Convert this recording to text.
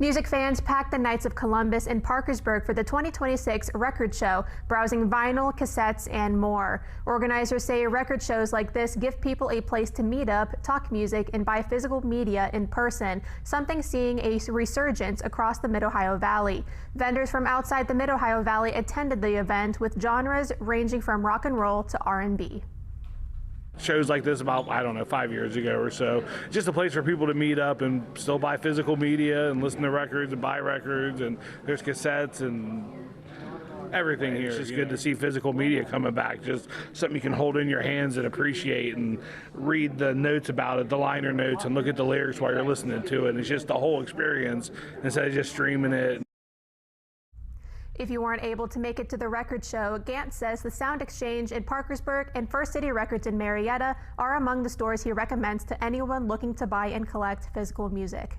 Music fans packed the nights of Columbus and Parkersburg for the 2026 record show, browsing vinyl, cassettes, and more. Organizers say record shows like this give people a place to meet up, talk music, and buy physical media in person, something seeing a resurgence across the Mid-Ohio Valley. Vendors from outside the Mid-Ohio Valley attended the event with genres ranging from rock and roll to R&B. Shows like this about, I don't know, 5 years ago or so. Just a place for people to meet up and still buy physical media and listen to records and buy records, and there's cassettes and everything here. It's just good to see physical media coming back, just something you can hold in your hands and appreciate and read the notes about it, the liner notes, and look at the lyrics while you're listening to it. And it's just the whole experience instead of just streaming it. If you weren't able to make it to the record show, Gant says the Sound Exchange in Parkersburg and First City Records in Marietta are among the stores he recommends to anyone looking to buy and collect physical music.